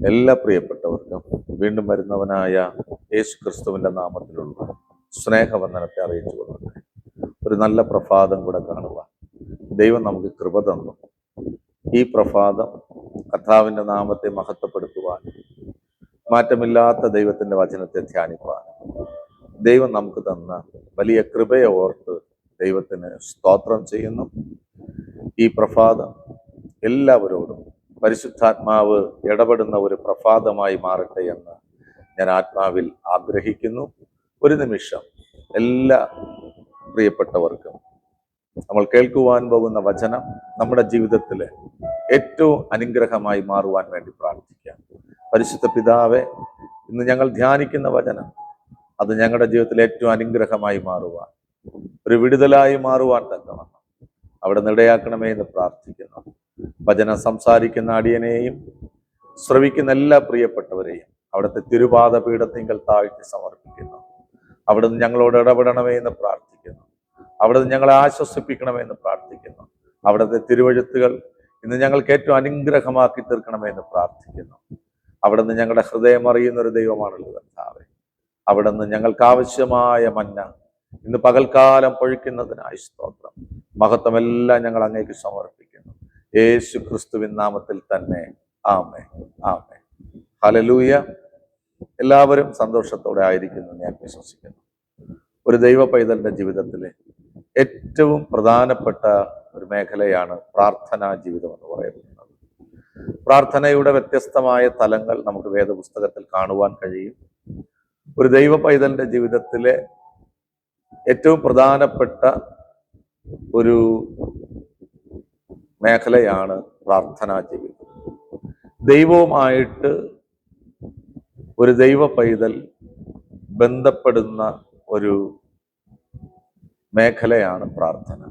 എല്ലാ പ്രിയപ്പെട്ടവർക്കും വീണ്ടും വരുന്നവനായ യേശു ക്രിസ്തുവിന്റെ നാമത്തിലുള്ള സ്നേഹവന്ദനത്തെ അറിയിച്ചു കൊള്ളട്ടെ. ഒരു നല്ല പ്രഭാതം കൂടെ കാണുക ദൈവം നമുക്ക് കൃപ തന്നു. ഈ പ്രഭാതം കർത്താവിന്റെ നാമത്തെ മഹത്വപ്പെടുത്തുവാൻ, മാറ്റമില്ലാത്ത ദൈവത്തിന്റെ വചനത്തെ ധ്യാനിപ്പാൻ ദൈവം നമുക്ക് തന്ന വലിയ കൃപയെ ഓർത്ത് ദൈവത്തിന് സ്തോത്രം ചെയ്യുന്നു. ഈ പ്രഭാതം എല്ലാവരോടും പരിശുദ്ധാത്മാവ് ഇടപെടുന്ന ഒരു പ്രഭാതമായി മാറട്ടെ എന്ന് ഞാൻ ആത്മാവിൽ ആഗ്രഹിക്കുന്നു. ഒരു നിമിഷം എല്ലാ പ്രിയപ്പെട്ടവർക്കും നമ്മൾ കേൾക്കുവാൻ പോകുന്ന വചനം നമ്മുടെ ജീവിതത്തിലെ ഏറ്റവും അനുഗ്രഹമായി മാറുവാൻ വേണ്ടി പ്രാർത്ഥിക്കാം. പരിശുദ്ധ പിതാവേ, ഇന്ന് ഞങ്ങൾ ധ്യാനിക്കുന്ന വചനം അത് ഞങ്ങളുടെ ജീവിതത്തിൽ ഏറ്റവും അനുഗ്രഹമായി മാറുവാൻ, ഒരു വിടുതലായി മാറുവാൻ തക്കവണ്ണം അവിടെ ഇടയാക്കണമേ എന്ന് പ്രാർത്ഥിക്കുന്നു. വചനം സംസാരിക്കുന്ന അടിയനെയും ശ്രവിക്കുന്ന എല്ലാ പ്രിയപ്പെട്ടവരെയും അവിടുത്തെ തിരുപാദ പീഠത്തിങ്കൽ താഴ്ത്തി സമർപ്പിക്കുന്നു. അവിടുന്ന് ഞങ്ങളോട് ഇടപെടണമേ എന്ന് പ്രാർത്ഥിക്കുന്നു. അവിടുന്ന് ഞങ്ങളെ ആശ്വസിപ്പിക്കണമേ എന്ന് പ്രാർത്ഥിക്കുന്നു. അവിടുത്തെ തിരുവഴുത്തുകൾ ഇന്ന് ഞങ്ങൾക്ക് ഏറ്റവും അനുഗ്രഹമാക്കി തീർക്കണമേ എന്ന് പ്രാർത്ഥിക്കുന്നു. അവിടുന്ന് ഞങ്ങളുടെ ഹൃദയം അറിയുന്ന ഒരു ദൈവമാണല്ലോ കർത്താവേ. അവിടുന്ന് ഞങ്ങൾക്ക് ആവശ്യമായ മന്ന ഇന്ന് പകൽക്കാലം പൊഴിക്കുന്നതിനായി സ്തോത്രം. മഹത്വമെല്ലാം ഞങ്ങൾ അങ്ങേക്ക് സമർപ്പിക്കുന്നു. യേശു ക്രിസ്തുവിൻ നാമത്തിൽ തന്നെ ആമേൻ, ആമേൻ. ഹല്ലേലൂയ. എല്ലാവരും സന്തോഷത്തോടെ ആയിരിക്കുന്നു ഞാൻ വിശ്വസിക്കുന്നു. ഒരു ദൈവ പൈതലിന്റെ ജീവിതത്തിലെ ഏറ്റവും പ്രധാനപ്പെട്ട ഒരു മേഖലയാണ് പ്രാർത്ഥനാ ജീവിതം എന്ന് പറയുന്നത്. പ്രാർത്ഥനയുടെ വ്യത്യസ്തമായ തലങ്ങൾ നമുക്ക് വേദപുസ്തകത്തിൽ കാണുവാൻ കഴിയും. ഒരു ദൈവ പൈതലിന്റെ ജീവിതത്തിലെ ഏറ്റവും പ്രധാനപ്പെട്ട ഒരു മേഖലയാണ് പ്രാർത്ഥനാ ജീവിതം. ദൈവവുമായിട്ട് ഒരു ദൈവ പൈതൽ ബന്ധപ്പെടുന്ന ഒരു മേഖലയാണ് പ്രാർത്ഥന.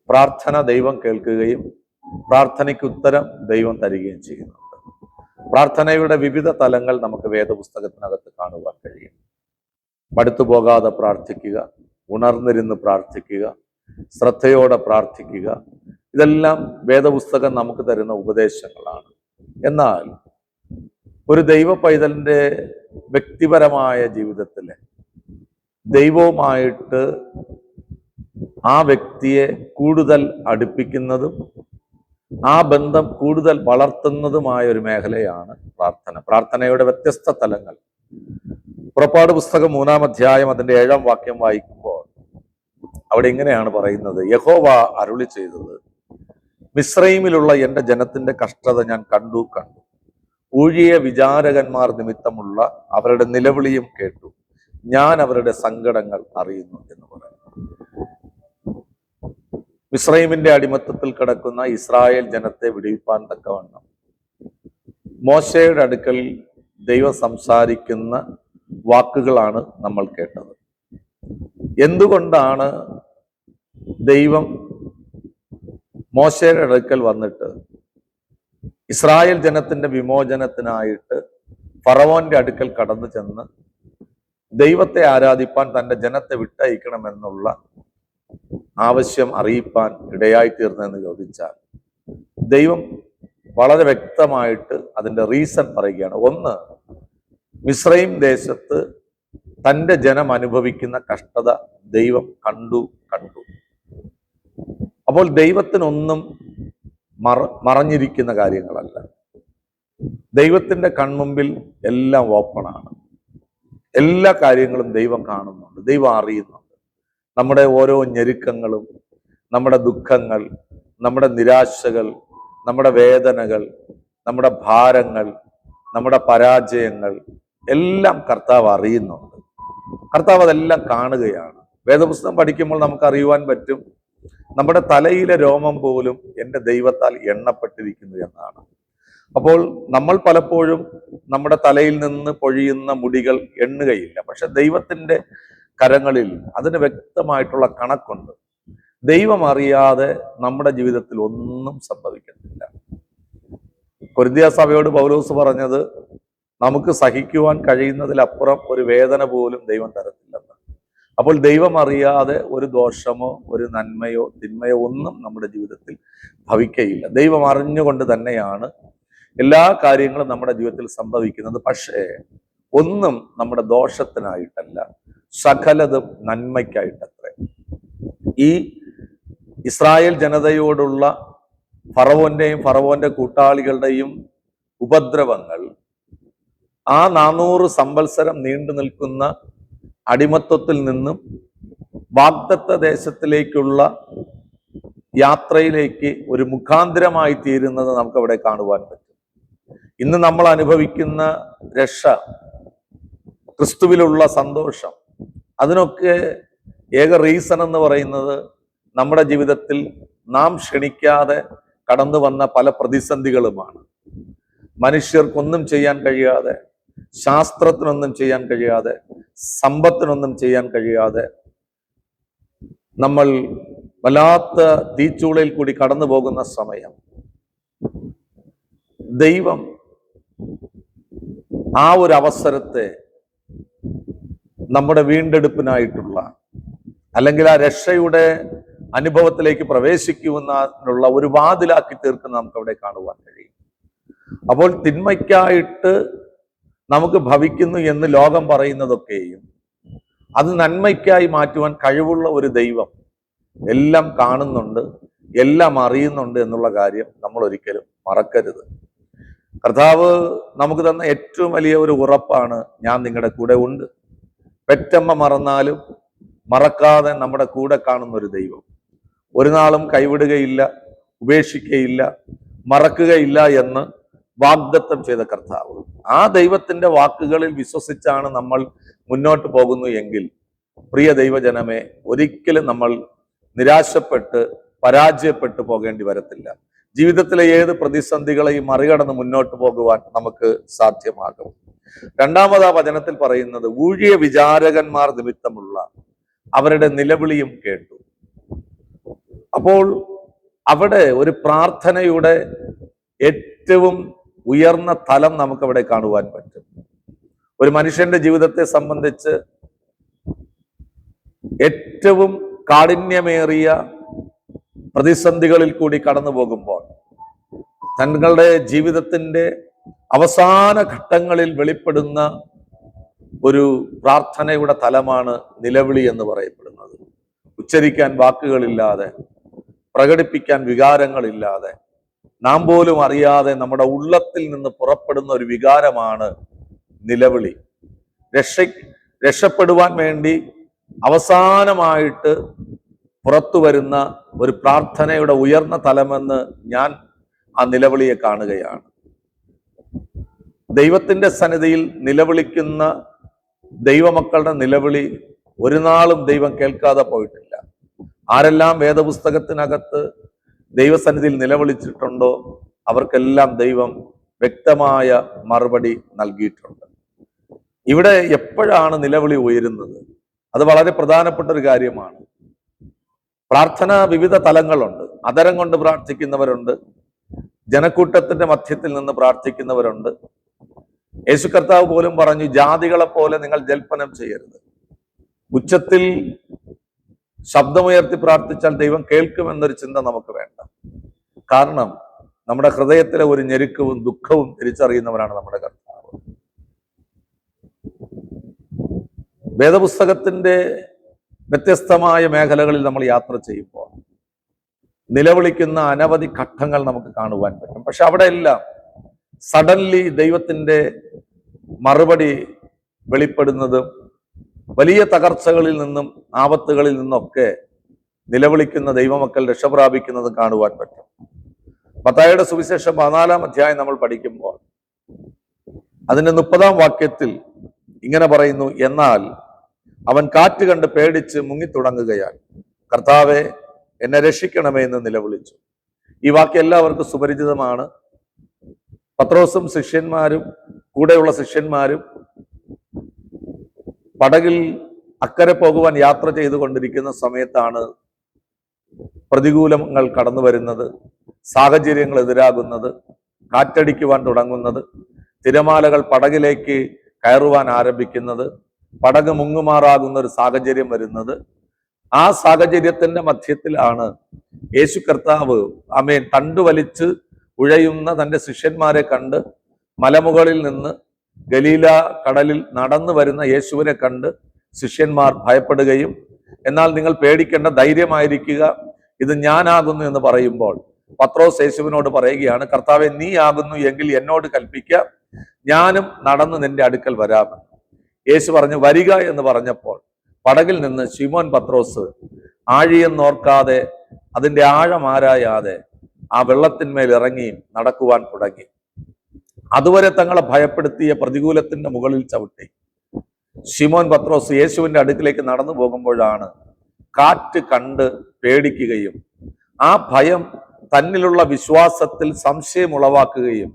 പ്രാർത്ഥന ദൈവം കേൾക്കുകയും പ്രാർത്ഥനയ്ക്ക് ഉത്തരം ദൈവം തരികയും ചെയ്യുന്നുണ്ട്. പ്രാർത്ഥനയുടെ വിവിധ തലങ്ങൾ നമുക്ക് വേദപുസ്തകത്തിനകത്ത് കാണുവാൻ കഴിയും. മടുത്തു പോകാതെ പ്രാർത്ഥിക്കുക, ഉണർന്നിരുന്ന് പ്രാർത്ഥിക്കുക, ശ്രദ്ധയോടെ പ്രാർത്ഥിക്കുക, ഇതെല്ലാം വേദപുസ്തകം നമുക്ക് തരുന്ന ഉപദേശങ്ങളാണ്. എന്നാൽ ഒരു ദൈവ പൈതലിന്റെ വ്യക്തിപരമായ ജീവിതത്തിലെ ദൈവവുമായിട്ട് ആ വ്യക്തിയെ കൂടുതൽ അടുപ്പിക്കുന്നതും ആ ബന്ധം കൂടുതൽ വളർത്തുന്നതുമായ ഒരു മേഖലയാണ് പ്രാർത്ഥന. പ്രാർത്ഥനയുടെ വ്യത്യസ്ത തലങ്ങൾ പുറപ്പാട് പുസ്തകം 3-ാം അധ്യായം അതിന്റെ 7-ാം വാക്യം വായിക്കുമ്പോൾ അവിടെ ഇങ്ങനെയാണ് പറയുന്നത്: യഹോവ അരുളി ചെയ്തത്, മിസ്രയീമിലുള്ള എൻ്റെ ജനത്തിന്റെ കഷ്ടത ഞാൻ കണ്ടു. ഊഴിയ വിചാരകന്മാർ നിമിത്തമുള്ള അവരുടെ നിലവിളിയും കേട്ടു. ഞാൻ അവരുടെ സങ്കടങ്ങൾ അറിയുന്നു എന്ന് പറയുന്നു. മിസ്രയീമിന്റെ അടിമത്തത്തിൽ കിടക്കുന്ന ഇസ്രായേൽ ജനത്തെ വിടുവിപ്പാൻ തക്കവണ്ണം മോശയുടെ അടുക്കൽ ദൈവം സംസാരിക്കുന്ന വാക്കുകളാണ് നമ്മൾ കേട്ടത്. എന്തുകൊണ്ടാണ് ദൈവം മോശയുടെ അടുക്കൽ വന്നിട്ട് ഇസ്രായേൽ ജനത്തിന്റെ വിമോചനത്തിനായിട്ട് ഫറവോന്റെ അടുക്കൽ കടന്നു ചെന്ന് ദൈവത്തെ ആരാധിപ്പാൻ തന്റെ ജനത്തെ വിട്ടയക്കണമെന്നുള്ള ആവശ്യം അറിയിപ്പാൻ ഇടയായി തീർന്നെന്ന് ചോദിച്ചാൽ, ദൈവം വളരെ വ്യക്തമായിട്ട് അതിന്റെ റീസൺ പറയുകയാണ്. ഒന്ന്, മിസ്രയീം ദേശത്ത് തൻ്റെ ജനം അനുഭവിക്കുന്ന കഷ്ടത ദൈവം കണ്ടു. അപ്പോൾ ദൈവത്തിനൊന്നും മറഞ്ഞിരിക്കുന്ന കാര്യങ്ങളല്ല. ദൈവത്തിന്റെ കൺമുമ്പിൽ എല്ലാം ഓപ്പണാണ്. എല്ലാ കാര്യങ്ങളും ദൈവം കാണുന്നുണ്ട്, ദൈവം അറിയുന്നുണ്ട്. നമ്മുടെ ഓരോ ഞെരുക്കങ്ങളും, നമ്മുടെ ദുഃഖങ്ങൾ, നമ്മുടെ നിരാശകൾ, നമ്മുടെ വേദനകൾ, നമ്മുടെ ഭാരങ്ങൾ, നമ്മുടെ പരാജയങ്ങൾ എല്ലാം കർത്താവ് അറിയുന്നുണ്ട്. കർത്താവ് അതെല്ലാം കാണുകയാണ്. വേദപുസ്തകം പഠിക്കുമ്പോൾ നമുക്ക് അറിയുവാൻ പറ്റും, നമ്മുടെ തലയിലെ രോമം പോലും എൻ്റെ ദൈവത്താൽ എണ്ണപ്പെട്ടിരിക്കുന്നു എന്നാണ്. അപ്പോൾ നമ്മൾ പലപ്പോഴും നമ്മുടെ തലയിൽ നിന്ന് പൊഴിയുന്ന മുടികൾ എണ്ണുകയില്ല. പക്ഷെ ദൈവത്തിൻ്റെ കരങ്ങളിൽ അതിന് വ്യക്തമായിട്ടുള്ള കണക്കുണ്ട്. ദൈവം അറിയാതെ നമ്മുടെ ജീവിതത്തിൽ ഒന്നും സംഭവിക്കുന്നില്ല. കൊരിന്ത്യ സഭയോട് പൗലോസ് പറഞ്ഞത്, നമുക്ക് സഹിക്കുവാൻ കഴിയുന്നതിലപ്പുറം ഒരു വേദന പോലും ദൈവം തരത്തില്ലെന്ന്. അപ്പോൾ ദൈവം അറിയാതെ ഒരു ദോഷമോ ഒരു നന്മയോ തിന്മയോ ഒന്നും നമ്മുടെ ജീവിതത്തിൽ ഭവിക്കയില്ല. ദൈവം അറിഞ്ഞുകൊണ്ട് തന്നെയാണ് എല്ലാ കാര്യങ്ങളും നമ്മുടെ ജീവിതത്തിൽ സംഭവിക്കുന്നത്. പക്ഷേ ഒന്നും നമ്മുടെ ദോഷത്തിനായിട്ടല്ല, സകലതും നന്മയ്ക്കായിട്ടത്രേ. ഈ ഇസ്രായേൽ ജനതയോടുള്ള ഫറവോന്റെയും ഫറവോന്റെ കൂട്ടാളികളുടെയും ഉപദ്രവങ്ങൾ ആ 400 സംവത്സരം നീണ്ടു നിൽക്കുന്ന അടിമത്വത്തിൽ നിന്നും വാഗ്ദത്ത ദേശത്തിലേക്കുള്ള യാത്രയിലേക്ക് ഒരു മുഖാന്തരമായി തീരുന്നത് നമുക്ക് അവിടെ കാണുവാൻ പറ്റും. ഇന്ന് നമ്മൾ അനുഭവിക്കുന്ന രക്ഷ, ക്രിസ്തുവിലുള്ള സന്തോഷം, അതിനൊക്കെ ഏക റീസൺ എന്ന് പറയുന്നത് നമ്മുടെ ജീവിതത്തിൽ നാം ക്ഷണിക്കാതെ കടന്നു വന്ന പല പ്രതിസന്ധികളുമാണ്. മനുഷ്യർക്കൊന്നും ചെയ്യാൻ കഴിയാതെ, ശാസ്ത്രത്തിനൊന്നും ചെയ്യാൻ കഴിയാതെ, സമ്പത്തിനൊന്നും ചെയ്യാൻ കഴിയാതെ നമ്മൾ വല്ലാത്ത തീച്ചൂളയിൽ കൂടി കടന്നു പോകുന്ന സമയം ദൈവം ആ ഒരു അവസരത്തെ നമ്മുടെ വീണ്ടെടുപ്പിനായിട്ടുള്ള, അല്ലെങ്കിൽ ആ രക്ഷയുടെ അനുഭവത്തിലേക്ക് പ്രവേശിക്കുവാനുള്ള ഒരു വാതിലാക്കി തീർക്കുന്ന നമുക്ക് അവിടെ കാണുവാൻ കഴിയും. അപ്പോൾ തിന്മയ്ക്കായിട്ട് നമുക്ക് ഭവിക്കുന്നു എന്ന് ലോകം പറയുന്നതൊക്കെയും അത് നന്മയ്ക്കായി മാറ്റുവാൻ കഴിവുള്ള ഒരു ദൈവം എല്ലാം കാണുന്നുണ്ട്, എല്ലാം അറിയുന്നുണ്ട് എന്നുള്ള കാര്യം നമ്മൾ ഒരിക്കലും മറക്കരുത്. കർത്താവ് നമുക്ക് തന്ന ഏറ്റവും വലിയ ഒരു ഉറപ്പാണ്, ഞാൻ നിങ്ങളുടെ കൂടെ ഉണ്ട്. പെറ്റമ്മ മറന്നാലും മറക്കാതെ നമ്മുടെ കൂടെ കാണുന്ന ഒരു ദൈവം, ഒരു നാളും കൈവിടുകയില്ല, ഉപേക്ഷിക്കുകയില്ല, മറക്കുകയില്ല എന്ന് വാഗ്ദത്തം ചെയ്ത കർത്താവ്. ആ ദൈവത്തിന്റെ വാക്കുകളിൽ വിശ്വസിച്ചാണ് നമ്മൾ മുന്നോട്ട് പോകുന്നു എങ്കിൽ, പ്രിയ ദൈവജനമേ, ഒരിക്കലും നമ്മൾ നിരാശപ്പെട്ട് പരാജയപ്പെട്ടു പോകേണ്ടി വരത്തില്ല. ജീവിതത്തിലെ ഏത് പ്രതിസന്ധികളെയും മറികടന്ന് മുന്നോട്ട് പോകുവാൻ നമുക്ക് സാധ്യമാകും. രണ്ടാമത് ആ വചനത്തിൽ പറയുന്നത്, ഊഴിയ വിചാരകന്മാർ നിമിത്തമുള്ള അവരുടെ നിലവിളിയും കേട്ടു. അപ്പോൾ അവിടെ ഒരു പ്രാർത്ഥനയുടെ ഏറ്റവും ഉയർന്ന തലം നമുക്കവിടെ കാണുവാൻ പറ്റും. ഒരു മനുഷ്യന്റെ ജീവിതത്തെ സംബന്ധിച്ച് ഏറ്റവും കാഠിന്യമേറിയ പ്രതിസന്ധികളിൽ കൂടി കടന്നു പോകുമ്പോൾ തങ്ങളുടെ ജീവിതത്തിന്റെ അവസാന ഘട്ടങ്ങളിൽ വെളിപ്പെടുന്ന ഒരു പ്രാർത്ഥനയുടെ തലമാണ് നിലവിളി എന്ന് പറയപ്പെടുന്നത്. ഉച്ചരിക്കാൻ വാക്കുകളില്ലാതെ, പ്രകടിപ്പിക്കാൻ വികാരങ്ങളില്ലാതെ, നാം പോലും അറിയാതെ നമ്മുടെ ഉള്ളത്തിൽ നിന്ന് പുറപ്പെടുന്ന ഒരു വികാരമാണ് നിലവിളി. രക്ഷപ്പെടുവാൻ വേണ്ടി അവസാനമായിട്ട് പുറത്തു വരുന്ന ഒരു പ്രാർത്ഥനയുടെ ഉയർന്ന തലമെന്ന് ഞാൻ ആ നിലവിളിയെ കാണുകയാണ്. ദൈവത്തിന്റെ സന്നിധിയിൽ നിലവിളിക്കുന്ന ദൈവമക്കളുടെ നിലവിളി ഒരു നാളും ദൈവം കേൾക്കാതെ പോയിട്ടില്ല. ആരെല്ലാം വേദപുസ്തകത്തിനകത്ത് ദൈവസന്നിധിയിൽ നിലവിളിച്ചിട്ടുണ്ടോ അവർക്കെല്ലാം ദൈവം വ്യക്തമായ മറുപടി നൽകിയിട്ടുണ്ട്. ഇവിടെ എപ്പോഴാണ് നിലവിളി ഉയരുന്നത്? അത് വളരെ പ്രധാനപ്പെട്ട ഒരു കാര്യമാണ്. പ്രാർത്ഥന വിവിധ തലങ്ങളുണ്ട്. അധരം കൊണ്ട് പ്രാർത്ഥിക്കുന്നവരുണ്ട്, ജനക്കൂട്ടത്തിന്റെ മധ്യത്തിൽ നിന്ന് പ്രാർത്ഥിക്കുന്നവരുണ്ട്. യേശു കർത്താവ് പോലും പറഞ്ഞു, ജാതികളെ പോലെ നിങ്ങൾ ജൽപ്പനം ചെയ്യരുത്. ഉച്ചത്തിൽ ശബ്ദമുയർത്തി പ്രാർത്ഥിച്ചാൽ ദൈവം കേൾക്കുമെന്നൊരു ചിന്ത നമുക്ക് വേണ്ട. കാരണം നമ്മുടെ ഹൃദയത്തിലെ ഒരു ഞെരുക്കവും ദുഃഖവും തിരിച്ചറിയുന്നവരാണ് നമ്മുടെ കർത്താവ്. വേദപുസ്തകത്തിന്റെ വ്യത്യസ്തമായ മേഖലകളിൽ നമ്മൾ യാത്ര ചെയ്യുമ്പോൾ നിലവിളിക്കുന്ന അനവധി ഘട്ടങ്ങൾ നമുക്ക് കാണുവാൻ പറ്റും. പക്ഷെ അവിടെ എല്ലാം സഡൻലി ദൈവത്തിന്റെ മറുപടി വെളിപ്പെടുന്നതും വലിയ തകർച്ചകളിൽ നിന്നും ആപത്തുകളിൽ നിന്നൊക്കെ നിലവിളിക്കുന്ന ദൈവമക്കൾ രക്ഷപ്രാപിക്കുന്നതും കാണുവാൻ പറ്റും. മത്തായിയുടെ സുവിശേഷം 14-ാം അധ്യായം നമ്മൾ പഠിക്കുമ്പോൾ അതിന്റെ 30-ാം വാക്യത്തിൽ ഇങ്ങനെ പറയുന്നു, എന്നാൽ അവൻ കാറ്റ് കണ്ട് പേടിച്ച് മുങ്ങിത്തുടങ്ങുകയാൽ കർത്താവെ എന്നെ രക്ഷിക്കണമേ എന്ന് നിലവിളിച്ചു. ഈ വാക്യം എല്ലാവർക്കും സുപരിചിതമാണ്. പത്രോസും ശിഷ്യന്മാരും കൂടെയുള്ള ശിഷ്യന്മാരും പടകിൽ അക്കരെ പോകുവാൻ യാത്ര ചെയ്തുകൊണ്ടിരിക്കുന്ന സമയത്താണ് പ്രതികൂലങ്ങൾ കടന്നു വരുന്നത്, സാഹചര്യങ്ങൾ എതിരാകുന്നത്, കാറ്റടിക്കുവാൻ തുടങ്ങുന്നത്, തിരമാലകൾ പടകിലേക്ക് കയറുവാൻ ആരംഭിക്കുന്നത്, പടക് മുങ്ങുമാറാകുന്ന ഒരു സാഹചര്യം വരുന്നത്. ആ സാഹചര്യത്തിന്റെ മധ്യത്തിലാണ് യേശു കർത്താവ് തണ്ടുവലിച്ച് ഉഴയുന്ന തൻ്റെ ശിഷ്യന്മാരെ കണ്ട് മലമുകളിൽ നിന്ന് ഗലീല കടലിൽ നടന്നു വരുന്ന യേശുവിനെ കണ്ട് ശിഷ്യന്മാർ ഭയപ്പെടുകയും, എന്നാൽ നിങ്ങൾ പേടിക്കേണ്ട, ധൈര്യമായിരിക്കുക, ഇത് ഞാനാകുന്നു എന്ന് പറയുമ്പോൾ പത്രോസ് യേശുവിനോട് പറയുകയാണ്, കർത്താവെ, നീ ആകുന്നു എങ്കിൽ എന്നോട് കൽപ്പിക്കുക, ഞാനും നടന്ന് നിന്റെ അടുക്കൽ വരാമെന്ന്. യേശു പറഞ്ഞു, വരിക എന്ന് പറഞ്ഞപ്പോൾ പടകിൽ നിന്ന് ശിമോൻ പത്രോസ് ആഴിയെന്നോർക്കാതെ അതിന്റെ ആഴം ആരായാതെ ആ വെള്ളത്തിന്മേൽ ഇറങ്ങി നടക്കുവാൻ തുടങ്ങി. അതുവരെ തങ്ങളെ ഭയപ്പെടുത്തിയ പ്രതികൂലത്തിന്റെ മുകളിൽ ചവിട്ടി ശിമോൻ പത്രോസ് യേശുവിന്റെ അടുക്കിലേക്ക് നടന്നു പോകുമ്പോഴാണ് കാറ്റ് കണ്ട് പേടിക്കുകയും ആ ഭയം തന്നിലുള്ള വിശ്വാസത്തിൽ സംശയം ഉളവാക്കുകയും,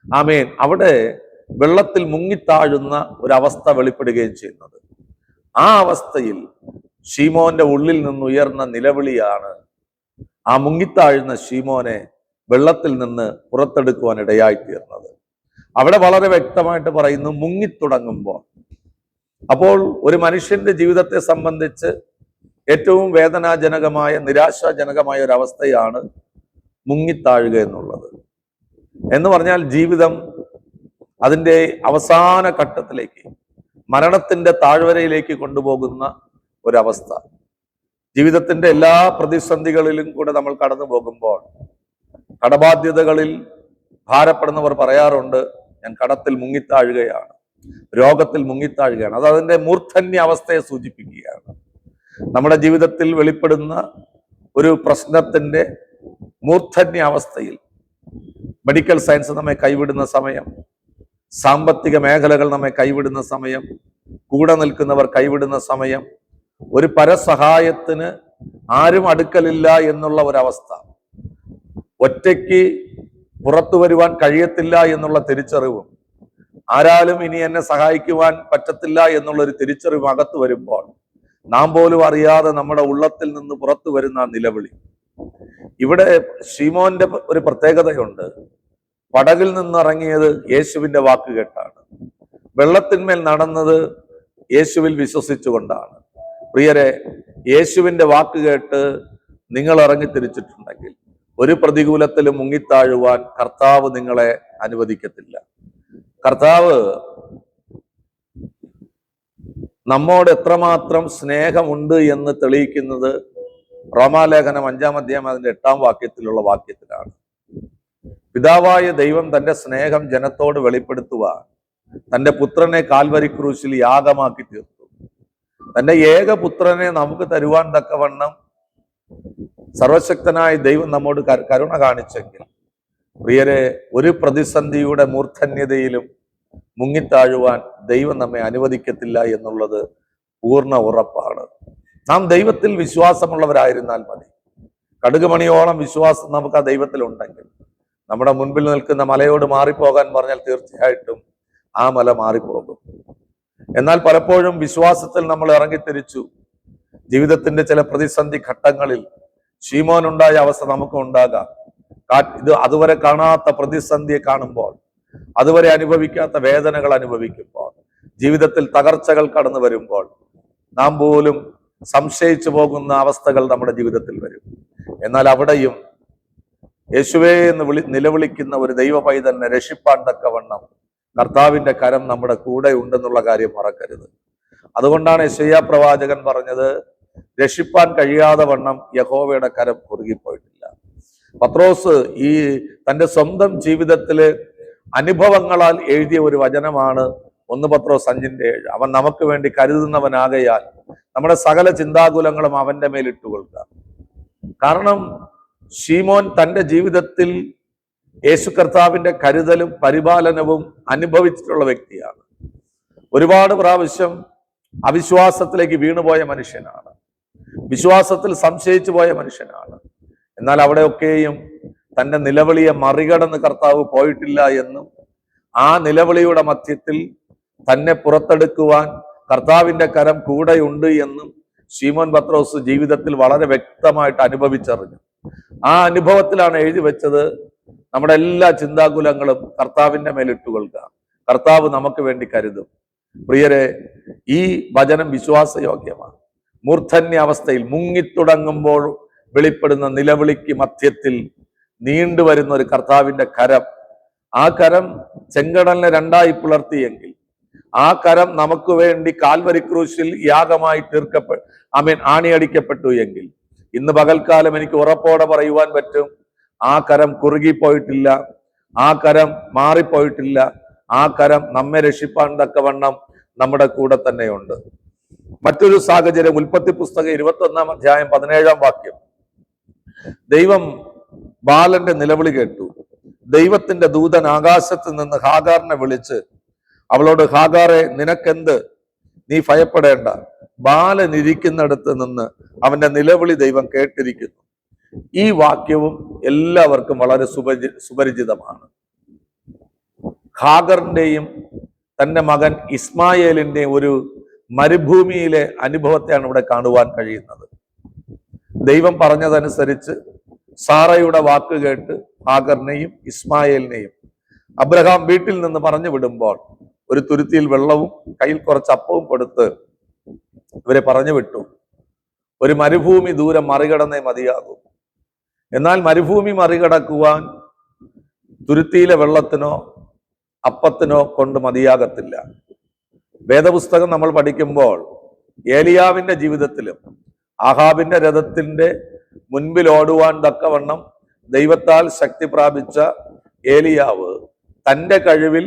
ആമേൻ, അവിടെ വെള്ളത്തിൽ മുങ്ങിത്താഴുന്ന ഒരവസ്ഥ വെളിപ്പെടുകയും ചെയ്യുന്നത്. ആ അവസ്ഥയിൽ ശീമോന്റെ ഉള്ളിൽ നിന്നുയർന്ന നിലവിളിയാണ് ആ മുങ്ങിത്താഴുന്ന ശീമോനെ വെള്ളത്തിൽ നിന്ന് പുറത്തെടുക്കുവാൻ ഇടയായിത്തീർന്നത്. അവിടെ വളരെ വ്യക്തമായിട്ട് പറയുന്നു, മുങ്ങിത്തുടങ്ങുമ്പോൾ. അപ്പോൾ ഒരു മനുഷ്യന്റെ ജീവിതത്തെ സംബന്ധിച്ച് ഏറ്റവും വേദനാജനകമായ, നിരാശാജനകമായ ഒരു അവസ്ഥയാണ് മുങ്ങിത്താഴുക എന്നുള്ളത്. എന്ന് പറഞ്ഞാൽ ജീവിതം അതിൻ്റെ അവസാന ഘട്ടത്തിലേക്ക്, മരണത്തിന്റെ താഴ്വരയിലേക്ക് കൊണ്ടുപോകുന്ന ഒരവസ്ഥ. ജീവിതത്തിന്റെ എല്ലാ പ്രതിസന്ധികളിലും കൂടെ നമ്മൾ കടന്നു പോകുമ്പോൾ, കടബാധ്യതകളിൽ ഭാരപ്പെടുന്നവർ പറയാറുണ്ട്, ഞാൻ കടത്തിൽ മുങ്ങിത്താഴുകയാണ്, രോഗത്തിൽ മുങ്ങിത്താഴുകയാണ്. അത് അതിൻ്റെ മൂർധന്യ അവസ്ഥയെ സൂചിപ്പിക്കുകയാണ്. നമ്മുടെ ജീവിതത്തിൽ വെളിപ്പെടുന്ന ഒരു പ്രശ്നത്തിന്റെ മൂർധന്യ അവസ്ഥയിൽ മെഡിക്കൽ സയൻസ് നമ്മെ കൈവിടുന്ന സമയം, സാമ്പത്തിക മേഖലകൾ നമ്മെ കൈവിടുന്ന സമയം, കൂടെ നിൽക്കുന്നവർ കൈവിടുന്ന സമയം, ഒരു പരസഹായത്തിന് ആരും അടുക്കലില്ല എന്നുള്ള ഒരവസ്ഥ, ഒറ്റയ്ക്ക് പുറത്തു വരുവാൻ കഴിയത്തില്ല എന്നുള്ള തിരിച്ചറിവും, ആരാലും ഇനി എന്നെ സഹായിക്കുവാൻ പറ്റത്തില്ല എന്നുള്ളൊരു തിരിച്ചറിവും അകത്ത് വരുമ്പോൾ നാം പോലും അറിയാതെ നമ്മുടെ ഉള്ളത്തിൽ നിന്ന് പുറത്തു വരുന്ന നിലവിളി. ഇവിടെ ശീമോന്റെ ഒരു പ്രത്യേകതയുണ്ട്. പടകിൽ നിന്നിറങ്ങിയത് യേശുവിന്റെ വാക്ക് കേട്ടാണ്. വെള്ളത്തിന്മേൽ നടന്നത് യേശുവിൽ വിശ്വസിച്ചുകൊണ്ടാണ്. പ്രിയരെ, യേശുവിന്റെ വാക്ക് കേട്ട് നിങ്ങൾ ഇറങ്ങി തിരിച്ചിട്ടുണ്ടെങ്കിൽ ഒരു പ്രതികൂലത്തിലും മുങ്ങിത്താഴുവാൻ കർത്താവ് നിങ്ങളെ അനുവദിക്കത്തില്ല. കർത്താവ് നമ്മോട് എത്രമാത്രം സ്നേഹമുണ്ട് എന്ന് തെളിയിക്കുന്നത് റോമാലേഖനം 5-ാം അധ്യായം അതിന്റെ 8-ാം വാക്യത്തിലുള്ള വാക്യത്തിലാണ്. പിതാവായ ദൈവം തന്റെ സ്നേഹം ജനത്തോട് വെളിപ്പെടുത്തുവാൻ തന്റെ പുത്രനെ കാൽവരി ക്രൂശിൽ യാഗമാക്കി തീർത്തു. തന്റെ ഏകപുത്രനെ നമുക്ക് തരുവാൻ തക്കവണ്ണം സർവശക്തനായ ദൈവം നമ്മോട് കരുണ കാണിച്ചെങ്കിൽ, പ്രിയരെ, ഒരു പ്രതിസന്ധിയുടെ മൂർധന്യതയിലും മുങ്ങിത്താഴുവാൻ ദൈവം നമ്മെ അനുവദിക്കത്തില്ല എന്നുള്ളത് പൂർണ്ണ ഉറപ്പാണ്. നാം ദൈവത്തിൽ വിശ്വാസമുള്ളവരായിരുന്നാൽ മതി. കടുകുമണിയോളം വിശ്വാസം നമുക്ക് ആ ദൈവത്തിൽ ഉണ്ടെങ്കിൽ, നമ്മുടെ മുൻപിൽ നിൽക്കുന്ന മലയോട് മാറിപ്പോകാൻ പറഞ്ഞാൽ തീർച്ചയായിട്ടും ആ മല മാറിപ്പോകും. എന്നാൽ പലപ്പോഴും വിശ്വാസത്തിൽ നമ്മൾ ഇറങ്ങിത്തിരിച്ചു. ജീവിതത്തിന്റെ ചില പ്രതിസന്ധി ഘട്ടങ്ങളിൽ ശീമോനുണ്ടായ അവസ്ഥ നമുക്ക് ഉണ്ടാകാം. ഇത് അതുവരെ കാണാത്ത പ്രതിസന്ധിയെ കാണുമ്പോൾ, അതുവരെ അനുഭവിക്കാത്ത വേദനകൾ അനുഭവിക്കുമ്പോൾ, ജീവിതത്തിൽ തകർച്ചകൾ കടന്നു വരുമ്പോൾ നാം പോലും സംശയിച്ചു പോകുന്ന അവസ്ഥകൾ നമ്മുടെ ജീവിതത്തിൽ വരും. എന്നാൽ അവിടെയും യേശുവേ എന്ന് നിലവിളിക്കുന്ന ഒരു ദൈവ പൈതലിനെ രക്ഷിപ്പാൻ തക്കവണ്ണം കർത്താവിന്റെ കരം നമ്മുടെ കൂടെ ഉണ്ടെന്നുള്ള കാര്യം മറക്കരുത്. അതുകൊണ്ടാണ് യെശയ്യാ പ്രവാചകൻ പറഞ്ഞത്, രക്ഷിപ്പാൻ കഴിയാതെ വണ്ണം യഹോവയുടെ കരം കുറുകിപ്പോയിട്ടില്ല. പത്രോസ് ഈ തൻ്റെ സ്വന്തം ജീവിതത്തിലെ അനുഭവങ്ങളാൽ എഴുതിയ ഒരു വചനമാണ് 1 പത്രോസ് 5:7. അവൻ നമുക്ക് വേണ്ടി കരുതുന്നവനാകയാൽ നമ്മുടെ സകല ചിന്താകുലങ്ങളും അവന്റെ മേൽ ഇട്ടുകൊള്ളുക. കാരണം ശീമോൻ തൻ്റെ ജീവിതത്തിൽ യേശു കർത്താവിന്റെ കരുതലും പരിപാലനവും അനുഭവിച്ചിട്ടുള്ള വ്യക്തിയാണ്. ഒരുപാട് പ്രാവശ്യം അവിശ്വാസത്തിലേക്ക് വീണുപോയ മനുഷ്യനാണ്. വിശ്വാസത്തിൽ സംശയിച്ചു പോയ മനുഷ്യനാണ്. എന്നാൽ അവിടെയൊക്കെയും തൻ്റെ നിലവിളിയെ മറികടന്ന് കർത്താവ് പോയിട്ടില്ല എന്നും, ആ നിലവിളിയുടെ മധ്യത്തിൽ തന്നെ പുറത്തെടുക്കുവാൻ കർത്താവിന്റെ കരം കൂടെയുണ്ട് എന്നും ശീമോൻ പത്രോസ് ജീവിതത്തിൽ വളരെ വ്യക്തമായിട്ട് അനുഭവിച്ചറിഞ്ഞു. ആ അനുഭവത്തിലാണ് എഴുതി വെച്ചത്, നമ്മുടെ എല്ലാ ചിന്താകുലങ്ങളും കർത്താവിന്റെ മേലിട്ടുകൊള്ളുക, കർത്താവ് നമുക്ക് വേണ്ടി കരുതും. പ്രിയരെ, ഈ വചനം വിശ്വാസയോഗ്യമാണ്. മൂർധന്യ അവസ്ഥയിൽ മുങ്ങിത്തുടങ്ങുമ്പോൾ വെളിപ്പെടുന്ന നിലവിളിക്ക് മധ്യത്തിൽ നീണ്ടുവരുന്ന ഒരു കർത്താവിന്റെ കരം. ആ കരം ചെങ്കടലിനെ രണ്ടായി പിളർത്തിയെങ്കിൽ, ആ കരം നമുക്ക് വേണ്ടി കാൽവരി ക്രൂശിൽ യാഗമായി ആണിയടിക്കപ്പെട്ടു എങ്കിൽ, ഇന്ന് പകൽക്കാലം എനിക്ക് ഉറപ്പോടെ പറയുവാൻ പറ്റും, ആ കരം കുറുകിപ്പോയിട്ടില്ല, ആ കരം മാറിപ്പോയിട്ടില്ല, ആ കരം നമ്മെ രക്ഷിപ്പാൻ തക്കവണ്ണം നമ്മുടെ കൂടെ തന്നെയുണ്ട്. മറ്റൊരു സാഹചര്യം, ഉൽപ്പത്തി പുസ്തകം 21 അധ്യായം 17 വാക്യം. ദൈവം ബാലന്റെ നിലവിളി കേട്ടു. ദൈവത്തിന്റെ ദൂതൻ ആകാശത്ത് നിന്ന് ഹാഗാറിനെ വിളിച്ച് അവളോട്, ഹാഗാറെ, നിനക്കെന്ത്? നീ ഭയപ്പെടേണ്ട, ബാലൻ ഇരിക്കുന്നിടത്ത് നിന്ന് അവന്റെ നിലവിളി ദൈവം കേട്ടിരിക്കുന്നു. ഈ വാക്യവും എല്ലാവർക്കും വളരെ സുപരിചിതമാണ്. ഹാഗറിന്റെയും തന്റെ മകൻ ഇസ്മായേലിന്റെയും ഒരു മരുഭൂമിയിലെ അനുഭവത്തെയാണ് ഇവിടെ കാണുവാൻ കഴിയുന്നത്. ദൈവം പറഞ്ഞതനുസരിച്ച് സാറയുടെ വാക്ക് കേട്ട് ഹാഗറിനെയും ഇസ്മായേലിനെയും അബ്രഹാം വീട്ടിൽ നിന്ന് പറഞ്ഞു വിടുമ്പോൾ ഒരു തുരുത്തിയിൽ വെള്ളവും കയ്യിൽ കുറച്ച് അപ്പവും കൊടുത്ത് ഇവരെ പറഞ്ഞു വിട്ടു. ഒരു മരുഭൂമി ദൂരം മറികടന്നേ മതിയാകും. എന്നാൽ മരുഭൂമി മറികടക്കുവാൻ തുരുത്തിയിലെ വെള്ളത്തിനോ അപ്പത്തിനോ കൊണ്ട് മതിയാകത്തില്ല. വേദപുസ്തകം നമ്മൾ പഠിക്കുമ്പോൾ ഏലിയാവിന്റെ ജീവിതത്തിലും ആഹാബിന്റെ രഥത്തിന്റെ മുൻപിൽ ഓടുവാൻ തക്കവണ്ണം ദൈവത്താൽ ശക്തി പ്രാപിച്ച ഏലിയാവ് തൻ്റെ കഴിവിൽ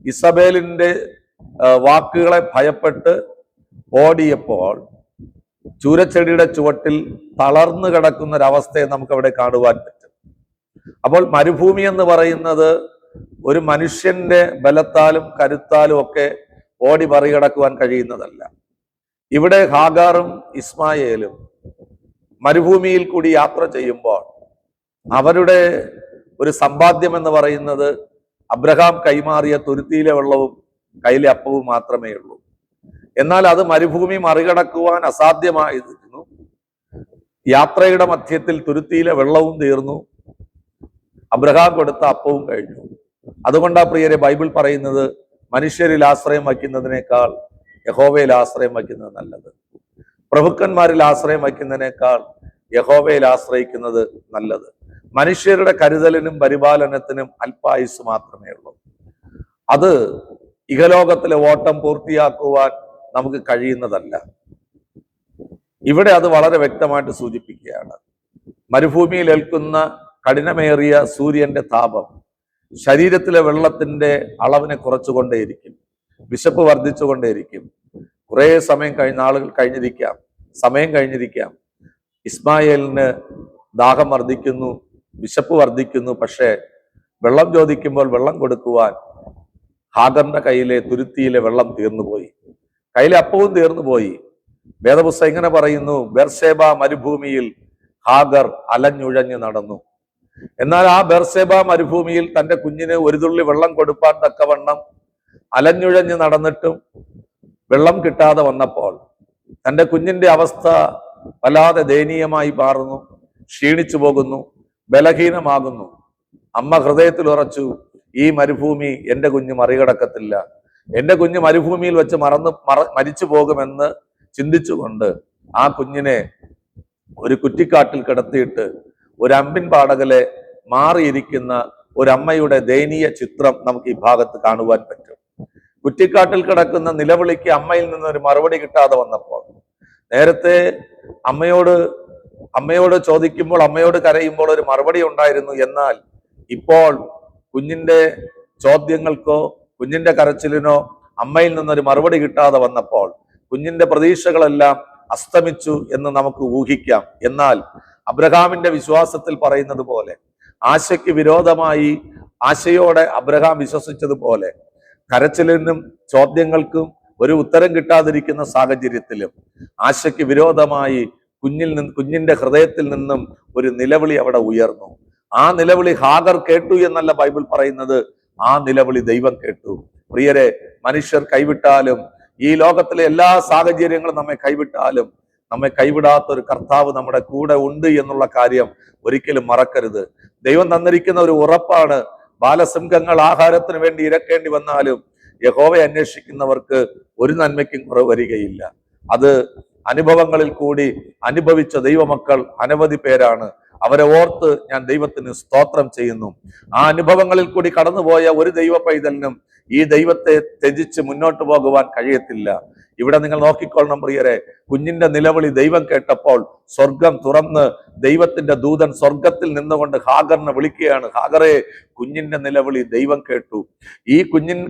ഇസബേലിന്റെ വാക്കുകളെ ഭയപ്പെട്ട് ഓടിയപ്പോൾ ചൂരച്ചെടിയുടെ ചുവട്ടിൽ തളർന്നു കിടക്കുന്ന ഒരവസ്ഥയെ നമുക്ക് അവിടെ കാണുവാൻ പറ്റും. അപ്പോൾ മരുഭൂമി എന്ന് പറയുന്നത് ഒരു മനുഷ്യന്റെ ബലത്താലും കരുത്താലും ഒക്കെ ഓടി മറികടക്കുവാൻ കഴിയുന്നതല്ല. ഇവിടെ ഹാഗാറും ഇസ്മായേലും മരുഭൂമിയിൽ കൂടി യാത്ര ചെയ്യുമ്പോൾ അവരുടെ ഒരു സമ്പാദ്യം എന്ന് പറയുന്നത് അബ്രഹാം കൈമാറിയ തുരുത്തിയിലെ വെള്ളവും കയ്യിലെ അപ്പവും മാത്രമേ ഉള്ളൂ. എന്നാൽ അത് മരുഭൂമി മറികടക്കുവാൻ അസാധ്യമായിരുന്നു. യാത്രയുടെ മധ്യത്തിൽ തുരുത്തിയിലെ വെള്ളവും തീർന്നു, അബ്രഹാം കൊടുത്ത അപ്പവും കഴിഞ്ഞു. അതുകൊണ്ടാ പ്രിയരെ ബൈബിൾ പറയുന്നത്, മനുഷ്യരിൽ ആശ്രയം വയ്ക്കുന്നതിനേക്കാൾ യഹോവയിൽ ആശ്രയം വയ്ക്കുന്നത് നല്ലത്. പ്രഭുക്കന്മാരിൽ ആശ്രയം വയ്ക്കുന്നതിനേക്കാൾ യഹോവയിൽ ആശ്രയിക്കുന്നത് നല്ലത്. മനുഷ്യരുടെ കരുതലിനും പരിപാലനത്തിനും അല്പായുസ് മാത്രമേ ഉള്ളൂ. അത് ഇഹലോകത്തിലെ ഓട്ടം പൂർത്തിയാക്കുവാൻ നമുക്ക് കഴിയുന്നതല്ല. ഇവിടെ അത് വളരെ വ്യക്തമായിട്ട് സൂചിപ്പിക്കുകയാണ്. മരുഭൂമിയിൽ ഏൽക്കുന്ന കഠിനമേറിയ സൂര്യന്റെ താപം ശരീരത്തിലെ വെള്ളത്തിന്റെ അളവിനെ കുറച്ചുകൊണ്ടേയിരിക്കും, വിശപ്പ് വർദ്ധിച്ചുകൊണ്ടേയിരിക്കും. കുറെ സമയം നാളുകൾ കഴിഞ്ഞിരിക്കാം, സമയം കഴിഞ്ഞിരിക്കാം. ഇസ്മായേലിന് ദാഹം വർദ്ധിക്കുന്നു, വിശപ്പ് വർദ്ധിക്കുന്നു. പക്ഷേ വെള്ളം ചോദിക്കുമ്പോൾ വെള്ളം കൊടുക്കുവാൻ ഹാഗറിന്റെ കയ്യിലെ തുരുത്തിയിലെ വെള്ളം തീർന്നുപോയി, കയ്യിലെ അപ്പവും തീർന്നുപോയി. വേദപുസ്തകം ഇങ്ങനെ പറയുന്നു, ബെർശേബ മരുഭൂമിയിൽ ഹാഗർ അലഞ്ഞുഴഞ്ഞു നടന്നു. എന്നാൽ ആ ബെർശേബ മരുഭൂമിയിൽ തന്റെ കുഞ്ഞിന് ഒരു തുള്ളി വെള്ളം കൊടുപ്പാൻ തക്കവണ്ണം അലഞ്ഞുഴഞ്ഞു നടന്നിട്ടും വെള്ളം കിട്ടാതെ വന്നപ്പോൾ തന്റെ കുഞ്ഞിന്റെ അവസ്ഥ വല്ലാതെ ദയനീയമായി മാറുന്നു, ക്ഷീണിച്ചു പോകുന്നു, ബലഹീനമാകുന്നു. അമ്മ ഹൃദയത്തിൽ ഉറച്ചു, ഈ മരുഭൂമി എൻ്റെ കുഞ്ഞ് മറികടക്കത്തില്ല, എൻ്റെ കുഞ്ഞ് മരുഭൂമിയിൽ വെച്ച് മരിച്ചു പോകുമെന്ന് ചിന്തിച്ചുകൊണ്ട് ആ കുഞ്ഞിനെ ഒരു കുറ്റിക്കാട്ടിൽ കിടത്തിയിട്ട് ഒരു അമ്പിൻ പാടകലെ മാറിയിരിക്കുന്ന ഒരമ്മയുടെ ദയനീയ ചിത്രം നമുക്ക് ഈ ഭാഗത്ത് കാണുവാൻ പറ്റും. കുറ്റിക്കാട്ടിൽ കിടക്കുന്ന നിലവിളിക്ക് അമ്മയിൽ നിന്ന് ഒരു മറുപടി കിട്ടാതെ വന്നപ്പോൾ, നേരത്തെ അമ്മയോട് ചോദിക്കുമ്പോൾ, അമ്മയോട് കരയുമ്പോൾ ഒരു മറുപടി ഉണ്ടായിരുന്നു. എന്നാൽ ഇപ്പോൾ കുഞ്ഞിന്റെ ചോദ്യങ്ങൾക്കോ കുഞ്ഞിന്റെ കരച്ചിലിനോ അമ്മയിൽ നിന്നൊരു മറുപടി കിട്ടാതെ വന്നപ്പോൾ കുഞ്ഞിന്റെ പ്രതീക്ഷകളെല്ലാം അസ്തമിച്ചു എന്ന് നമുക്ക് ഊഹിക്കാം. എന്നാൽ അബ്രഹാമിന്റെ വിശ്വാസത്തിൽ പറയുന്നത് പോലെ, ആശയ്ക്ക് വിരോധമായി ആശയോടെ അബ്രഹാം വിശ്വസിച്ചതുപോലെ, കരച്ചിലിനും ചോദ്യങ്ങൾക്കും ഒരു ഉത്തരം കിട്ടാതിരിക്കുന്ന സാഹചര്യത്തിലും ആശയ്ക്ക് വിരോധമായി കുഞ്ഞിന്റെ ഹൃദയത്തിൽ നിന്നും ഒരു നിലവിളി അവിടെ ഉയർന്നു. ആ നിലവിളി ഹാഗർ കേട്ടു എന്നല്ല ബൈബിൾ പറയുന്നത്, ആ നിലവിളി ദൈവം കേട്ടു. പ്രിയരെ, മനുഷ്യർ കൈവിട്ടാലും, ഈ ലോകത്തിലെ എല്ലാ സാഹചര്യങ്ങളും നമ്മെ കൈവിട്ടാലും, നമ്മെ കൈവിടാത്ത ഒരു കർത്താവ് നമ്മുടെ കൂടെ ഉണ്ട് എന്നുള്ള കാര്യം ഒരിക്കലും മറക്കരുത്. ദൈവം തന്നിരിക്കുന്ന ഒരു ഉറപ്പാണ്. ബാലസിംഹങ്ങൾ ആഹാരത്തിന് വേണ്ടി ഇരക്കേണ്ടി വന്നാലും യഹോവയെ അന്വേഷിക്കുന്നവർക്ക് ഒരു നന്മയ്ക്കും കുറവ് വരികയില്ല. അത് അനുഭവങ്ങളിൽ കൂടി അനുഭവിച്ച ദൈവമക്കൾ അനവധി പേരാണ്. അവരെ ഓർത്ത് ഞാൻ ദൈവത്തിന് സ്തോത്രം ചെയ്യുന്നു. ആ അനുഭവങ്ങളിൽ കൂടി കടന്നുപോയ ഒരു ദൈവ പൈതലിനും ഈ ദൈവത്തെ ത്യജിച്ച് മുന്നോട്ട് പോകുവാൻ കഴിയത്തില്ല. ഇവിടെ നിങ്ങൾ നോക്കിക്കൊള്ളണം പ്രിയരെ, കുഞ്ഞിന്റെ നിലവിളി ദൈവം കേട്ടപ്പോൾ സ്വർഗം തുറന്ന് ദൈവത്തിന്റെ ദൂതൻ സ്വർഗത്തിൽ നിന്നുകൊണ്ട് ഹാഗറിനെ വിളിക്കുകയാണ്. ഹാഗറെ, കുഞ്ഞിന്റെ നിലവിളി ദൈവം കേട്ടു. ഈ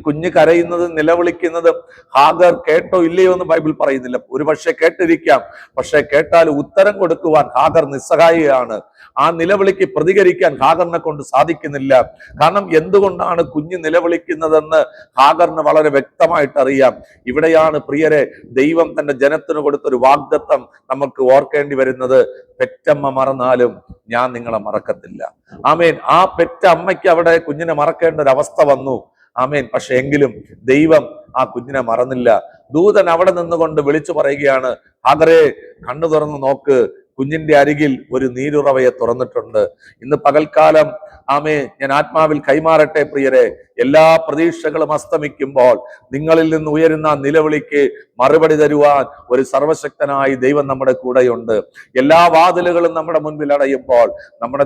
കുഞ്ഞ് കരയുന്നത് നിലവിളിക്കുന്നത് ഹാഗർ കേട്ടോ ഇല്ലയോ എന്ന് ബൈബിൾ പറയുന്നില്ല. ഒരു പക്ഷെ കേട്ടിരിക്കാം, പക്ഷെ കേട്ടാൽ ഉത്തരം കൊടുക്കുവാൻ ഹാഗർ നിസ്സഹായിയാണ്. ആ നിലവിളിക്ക് പ്രതികരിക്കാൻ ഹാഗറിനെ കൊണ്ട് സാധിക്കുന്നില്ല. കാരണം എന്തുകൊണ്ടാണ് കുഞ്ഞ് നിലവിളിക്കുന്നതെന്ന് ഹാഗറിന് വളരെ വ്യക്തമായിട്ട് അറിയാം. ഇവിടെയാണ് പ്രിയരെ ദൈവം തന്റെ ജനത്തിന് കൊടുത്തൊരു വാഗ്ദത്തം നമുക്ക് ഓർക്കേണ്ടി വരുന്നത്. പെറ്റമ്മ മറന്നാലും ഞാൻ നിങ്ങളെ മറക്കത്തില്ല. ആമേൻ. ആ പെറ്റ അമ്മയ്ക്ക് അവിടെ കുഞ്ഞിനെ മറക്കേണ്ട ഒരു അവസ്ഥ വന്നു. ആമേൻ. പക്ഷെ എങ്കിലും ദൈവം ആ കുഞ്ഞിനെ മറന്നില്ല. ദൂതൻ അവിടെ നിന്നുകൊണ്ട് വിളിച്ചു പറയുകയാണ്, ഹാഗറെ, കണ്ണു തുറന്ന് നോക്ക്, കുഞ്ഞിന്റെ അരികിൽ ഒരു നീരുറവയെ തുറന്നിട്ടുണ്ട്. ഇന്ന് പകൽക്കാലം ആമേ ഞാൻ ആത്മാവിൽ കൈമാറട്ടെ പ്രിയരെ, എല്ലാ പ്രതീക്ഷകളും അസ്തമിക്കുമ്പോൾ നിങ്ങളിൽ നിന്ന് ഉയരുന്ന നിലവിളിക്ക് മറുപടി തരുവാൻ ഒരു സർവശക്തനായി ദൈവം നമ്മുടെ കൂടെയുണ്ട്. എല്ലാ വാതിലുകളും നമ്മുടെ മുൻപിൽ അടയുമ്പോൾ നമ്മുടെ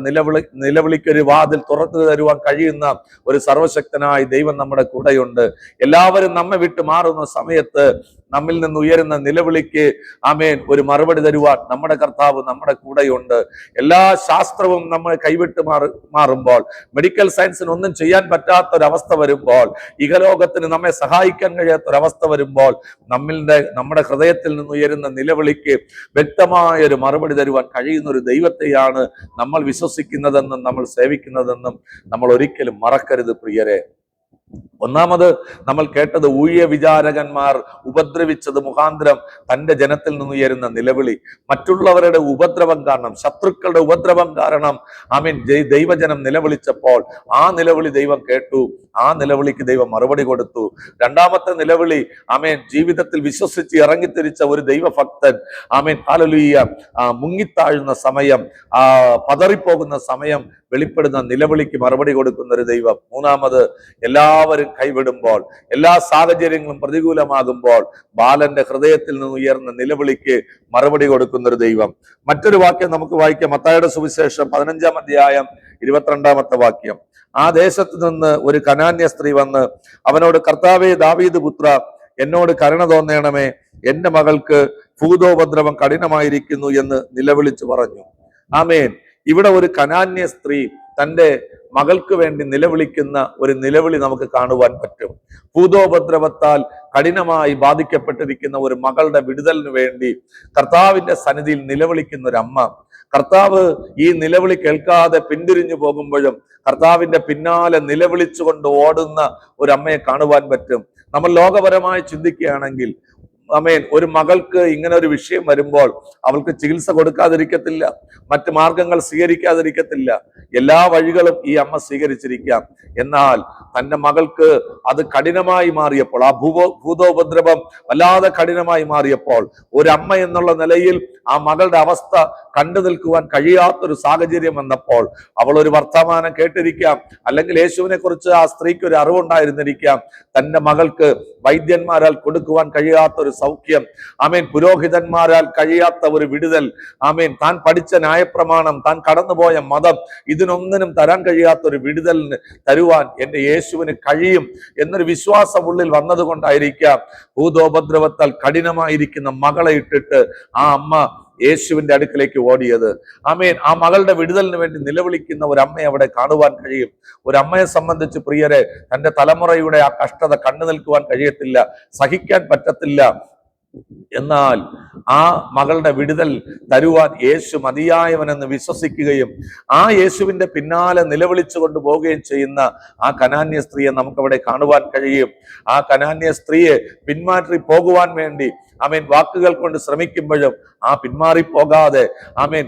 നിലവിളിക്കൊരു വാതിൽ തുറന്നു തരുവാൻ കഴിയുന്ന ഒരു സർവശക്തനായി ദൈവം നമ്മുടെ കൂടെയുണ്ട്. എല്ലാവരും നമ്മെ വിട്ട് മാറുന്ന സമയത്ത് നമ്മിൽ നിന്ന് ഉയരുന്ന നിലവിളിക്ക് ആമേൻ ഒരു മറുപടി തരുവാൻ നമ്മുടെ കർത്താവ് നമ്മുടെ കൂടെയുണ്ട്. എല്ലാ ശാസ്ത്രവും നമ്മൾ കൈവിട്ട് മാറുമ്പോൾ, മെഡിക്കൽ സയൻസിന് ഒന്നും ചെയ്യാൻ പറ്റാത്ത ഒരവസ്ഥ വരുമ്പോൾ, ഇഹലോകത്തിന് നമ്മെ സഹായിക്കാൻ കഴിയാത്ത ഒരവസ്ഥ വരുമ്പോൾ, നമ്മുടെ ഹൃദയത്തിൽ നിന്ന് ഉയരുന്ന നിലവിളിക്ക് വ്യക്തമായ ഒരു മറുപടി തരുവാൻ കഴിയുന്ന ഒരു ദൈവത്തെയാണ് നമ്മൾ വിശ്വസിക്കുന്നതെന്നും നമ്മൾ സേവിക്കുന്നതെന്നും നമ്മൾ ഒരിക്കലും മറക്കരുത് പ്രിയരെ. ഒന്നാമത് നമ്മൾ കേട്ടത് ഊഴിയ വിചാരകന്മാർ ഉപദ്രവിച്ചത് മുഖാന്തരം തന്റെ ജനത്തിൽ നിന്നുയരുന്ന നിലവിളി. മറ്റുള്ളവരുടെ ഉപദ്രവം കാരണം, ശത്രുക്കളുടെ ഉപദ്രവം കാരണം ആമീൻ ദൈവജനം നിലവിളിച്ചപ്പോൾ ആ നിലവിളി ദൈവം കേട്ടു. ആ നിലവിളിക്ക് ദൈവം മറുപടി കൊടുത്തു. രണ്ടാമത്തെ നിലവിളി ആമേൻ ജീവിതത്തിൽ വിശ്വസിച്ച് ഇറങ്ങിത്തിരിച്ച ഒരു ദൈവഭക്തൻ ആമേൻ ഹല്ലേലൂയ മുങ്ങിത്താഴുന്ന സമയം, പതറിപ്പോകുന്ന സമയം വെളിപ്പെടുന്ന നിലവിളിക്ക് മറുപടി കൊടുക്കുന്ന ഒരു ദൈവം. മൂന്നാമത് എല്ലാവരും കൈവിടുമ്പോൾ, എല്ലാ സാഹചര്യങ്ങളും പ്രതികൂലമാകുമ്പോൾ ബാലന്റെ ഹൃദയത്തിൽ നിന്ന് ഉയർന്ന നിലവിളിക്ക് മറുപടി കൊടുക്കുന്ന ഒരു ദൈവം. മറ്റൊരു വാക്യം നമുക്ക് വായിക്കാം. മത്തായിയുടെ സുവിശേഷം 15-ാം അധ്യായം 22-ാമത്തെ വാക്യം. ആ ദേശത്ത് നിന്ന് ഒരു കനാന്യ സ്ത്രീ വന്ന് അവനോട്, കർത്താവേ, ദാവീദ് പുത്ര, എന്നോട് കരുണ തോന്നണമേ, എന്റെ മകൾക്ക് ഭൂതോപദ്രവം കഠിനമായിരിക്കുന്നു എന്ന് നിലവിളിച്ചു പറഞ്ഞു. ആമേൻ. ഇവിടെ ഒരു കനാന്യ സ്ത്രീ തന്റെ മകൾക്ക് വേണ്ടി നിലവിളിക്കുന്ന ഒരു നിലവിളി നമുക്ക് കാണുവാൻ പറ്റും. ഭൂതോപദ്രവത്താൽ കഠിനമായി ബാധിക്കപ്പെട്ടിരിക്കുന്ന ഒരു മകളുടെ വിടുതലിന് വേണ്ടി കർത്താവിന്റെ സന്നിധിയിൽ നിലവിളിക്കുന്ന ഒരു അമ്മ. കർത്താവ് ഈ നിലവിളി കേൾക്കാതെ പിന്തിരിഞ്ഞു പോകുമ്പോഴും കർത്താവിന്റെ പിന്നാലെ നിലവിളിച്ചുകൊണ്ട് ഓടുന്ന ഒരു അമ്മയെ കാണുവാൻ പറ്റും. നമ്മൾ ലോകപരമായി ചിന്തിക്കുകയാണെങ്കിൽ ആമേൻ, ഒരു മകൾക്ക് ഇങ്ങനെ ഒരു വിഷയം വരുമ്പോൾ അവൾക്ക് ചികിത്സ കൊടുക്കാതിരിക്കത്തില്ല, മറ്റു മാർഗങ്ങൾ സ്വീകരിക്കാതിരിക്കത്തില്ല. എല്ലാ വഴികളും ഈ അമ്മ സ്വീകരിച്ചിരിക്കാം. എന്നാൽ തന്റെ മകൾക്ക് അത് കഠിനമായി മാറിയപ്പോൾ, ആ ഭൂതോപദ്രവം വല്ലാതെ കഠിനമായി മാറിയപ്പോൾ, ഒരു അമ്മ എന്നുള്ള നിലയിൽ ആ മകളുടെ അവസ്ഥ കണ്ടു നിൽക്കുവാൻ കഴിയാത്തൊരു സാഹചര്യം വന്നപ്പോൾ അവൾ ഒരു വർത്തമാനം കേട്ടിരിക്കാം, അല്ലെങ്കിൽ യേശുവിനെ കുറിച്ച് ആ സ്ത്രീക്ക് ഒരു അറിവുണ്ടായിരുന്നിരിക്കാം. തന്റെ മകൾക്ക് വൈദ്യന്മാരാൽ കൊടുക്കുവാൻ കഴിയാത്തൊരു സൗഖ്യം, ആമേൻ, പുരോഹിതന്മാരാൽ കഴിയാത്ത ഒരു വിടുതൽ, ആമേൻ, താൻ പഠിച്ച ന്യായപ്രമാണം, താൻ കടന്നുപോയ മതം, ഇതിനൊന്നിനും തരാൻ കഴിയാത്തൊരു വിടുതലിന് തരുവാൻ എന്റെ യേശുവിന് കഴിയും എന്നൊരു വിശ്വാസം ഉള്ളിൽ വന്നതുകൊണ്ടായിരിക്കാം ഭൂതോപദ്രവത്താൽ കഠിനമായിരിക്കുന്ന മകളെ ഇട്ടിട്ട് ആ അമ്മ യേശുവിന്റെ അടുക്കലേക്ക് ഓടിയത്. ആമേൻ. ആ മകളുടെ വിടുതലിന് വേണ്ടി നിലവിളിക്കുന്ന ഒരു അമ്മയെ അവിടെ കാണുവാൻ കഴിയും. ഒരു അമ്മയെ സംബന്ധിച്ച് പ്രിയരെ, തന്റെ തലമുറയുടെ ആ കഷ്ടത കണ്ടു നിൽക്കുവാൻ കഴിയത്തില്ല, സഹിക്കാൻ പറ്റത്തില്ല. എന്നാൽ ആ മകളുടെ വിടുതൽ തരുവാൻ യേശു മതിയായവനെന്ന് വിശ്വസിക്കുകയും ആ യേശുവിന്റെ പിന്നാലെ നിലവിളിച്ചു കൊണ്ട് പോവുകയും ചെയ്യുന്ന ആ കനാന്യ സ്ത്രീയെ നമുക്കവിടെ കാണുവാൻ കഴിയും. ആ കനാന്യ സ്ത്രീയെ പിന്മാറ്റി പോകുവാൻ വേണ്ടി ആമേൻ വാക്കുകൾ കൊണ്ട് ശ്രമിക്കുമ്പോഴും ആ പിന്മാറിപ്പോകാതെ ആമേൻ